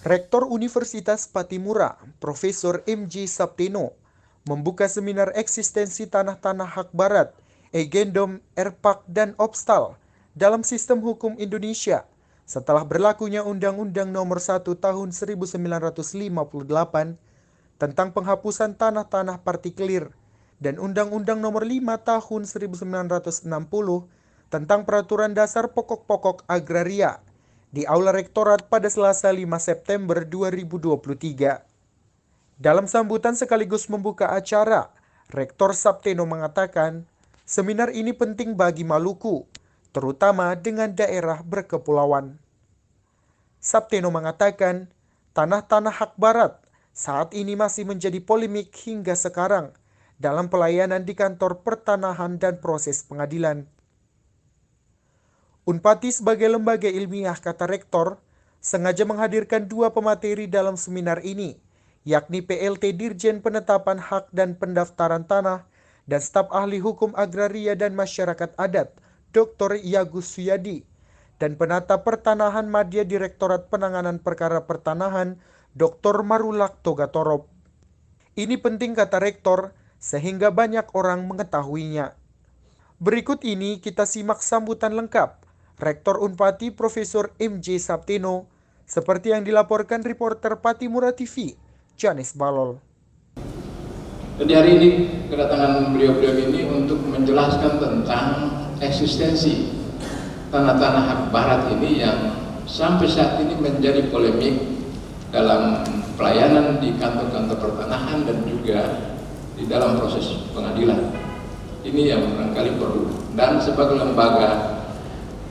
Rektor Universitas Patimura, Profesor M.J. Sapteno, membuka seminar eksistensi tanah-tanah hak barat, Egendom, Erpak, dan Opstal dalam sistem hukum Indonesia setelah berlakunya Undang-Undang Nomor 1 Tahun 1958 tentang penghapusan tanah-tanah partikelir dan Undang-Undang Nomor 5 Tahun 1960 tentang Peraturan Dasar Pokok-Pokok Agraria di Aula Rektorat pada Selasa 5 September 2023. Dalam sambutan sekaligus membuka acara, Rektor Sapteno mengatakan, seminar ini penting bagi Maluku, terutama dengan daerah berkepulauan. Sapteno mengatakan, tanah-tanah hak barat saat ini masih menjadi polemik hingga sekarang dalam pelayanan di kantor pertanahan dan proses pengadilan. Unpati sebagai lembaga ilmiah, kata Rektor, sengaja menghadirkan dua pemateri dalam seminar ini, yakni PLT Dirjen Penetapan Hak dan Pendaftaran Tanah dan staf ahli hukum agraria dan masyarakat adat, Dr. Yagus Suyadi, dan penata pertanahan Madya Direktorat Penanganan Perkara Pertanahan, Dr. Marulak Togatorob. Ini penting, kata Rektor, sehingga banyak orang mengetahuinya. Berikut ini kita simak sambutan lengkap Rektor Unpati Profesor M.J. Sapteno, seperti yang dilaporkan reporter Patimura TV, Janis Balol. Jadi hari ini kedatangan beliau-beliau ini untuk menjelaskan tentang eksistensi tanah-tanah hak barat ini yang sampai saat ini menjadi polemik dalam pelayanan di kantor-kantor pertanahan dan juga di dalam proses pengadilan. Ini yang barangkali perlu, dan sebagai lembaga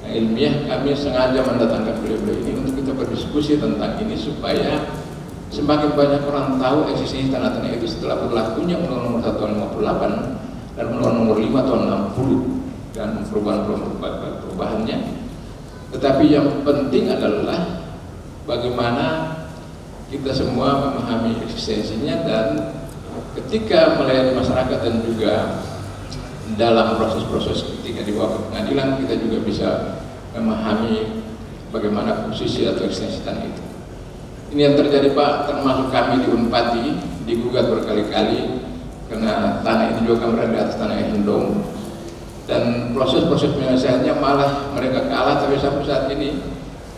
ilmiah kami sengaja mendatangkan beliau-beliau ini untuk kita berdiskusi tentang ini supaya semakin banyak orang tahu eksistensi tanah-tanah itu setelah berlakunya Undang-Undang Nomor 1 Tahun 58 dan Undang-Undang Nomor 5 Tahun 60 dan perubahannya. Tetapi yang penting adalah bagaimana kita semua memahami eksistensinya, dan ketika melayani masyarakat dan juga dalam proses-proses ketika dibawa ke pengadilan, kita juga bisa memahami bagaimana posisi atau eksistensi tanah itu. Ini yang terjadi, Pak, termasuk kami di Unpati digugat berkali-kali karena tanah ini juga berada di atas tanah Egendom, dan proses-proses penyelesaiannya malah mereka kalah, tapi sampai saat ini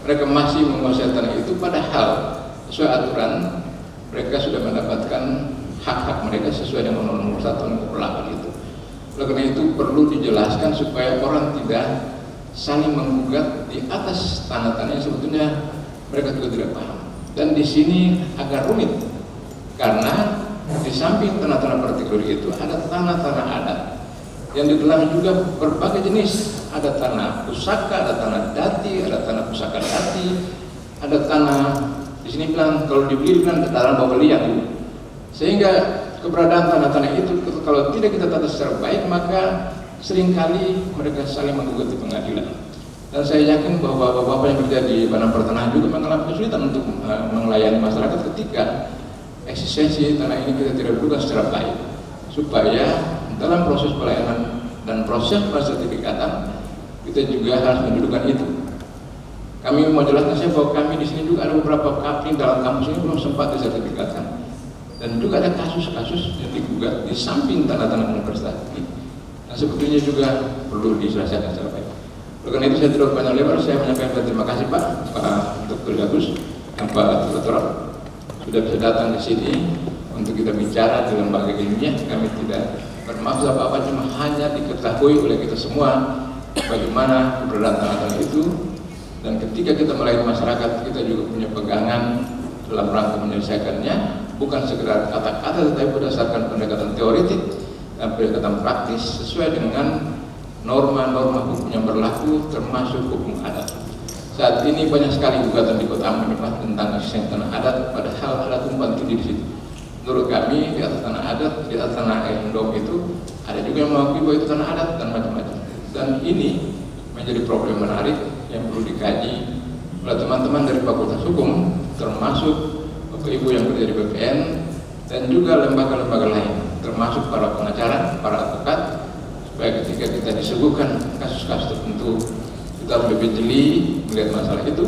mereka masih menguasai tanah itu, padahal sesuai aturan mereka sudah mendapatkan hak-hak mereka sesuai dengan Undang-Undang Nomor 1 Tahun 58 itu. Oleh karena itu perlu dijelaskan supaya orang tidak saling menggugat di atas tanah-tanah yang sebetulnya mereka juga tidak paham. Dan di sini agak rumit karena di samping tanah-tanah partikelir itu ada tanah-tanah adat yang di dalamnya juga berbagai jenis. Ada tanah pusaka, ada tanah dati, ada tanah pusaka dati, ada tanah di sini bilang kalau dibeli bilang dalam bawah liang. Sehingga keberadaan tanah-tanah itu kalau tidak kita tata secara baik, maka seringkali mereka saling menggugat di pengadilan. Dan saya yakin bahwa bapak-bapak yang kerja di badan pertanahan juga mengalami kesulitan untuk melayani masyarakat ketika eksistensi tanah ini kita tidak duga secara baik, supaya dalam proses pelayanan dan proses sertifikatan kita juga harus mendudukan itu. Kami mau jelaskan saya bahwa kami di sini juga ada beberapa kapling dalam kampus ini belum sempat disertifikatkan, dan juga ada kasus-kasus yang digugat di samping tanah-tanah universitas ini. Nah, sebetulnya juga perlu diselesaikan secara baik. Oleh karena itu saya tidak banyak lebar, saya menyampaikan terima kasih Pak Dr. Yagus dan Pak Dr. sudah bisa datang ke sini untuk kita bicara di lembaga ilmiah. Kami tidak bermaksud apa-apa, cuma hanya diketahui oleh kita semua bagaimana keberadaan tanah-tanah itu, dan ketika kita melayani masyarakat kita juga punya pegangan dalam rangka menyelesaikannya, bukan sekedar kata-kata tetapi berdasarkan pendekatan teoritik dan pendekatan praktis sesuai dengan norma-norma hukum yang berlaku termasuk hukum adat. Saat ini banyak sekali gugatan di Kota Ambon tentang eksistensi tanah adat, padahal ada tumpang tindih di situ. Menurut kami di atas tanah adat, di atas tanah Egendom itu ada juga yang mengakui bahwa itu tanah adat dan macam-macam. Dan ini menjadi problem menarik yang perlu dikaji oleh teman-teman dari Fakultas Hukum, termasuk ibu yang kerja di BPN dan juga lembaga-lembaga lain, termasuk para pengacara, para advokat, supaya ketika kita disuguhkan kasus-kasus tertentu kita harus lebih jeli melihat masalah itu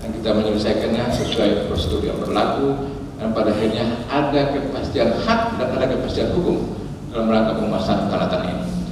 dan kita menyelesaikannya sesuai prosedur yang berlaku, dan pada akhirnya ada kepastian hak dan ada kepastian hukum dalam rangka pemasangan tanah ini.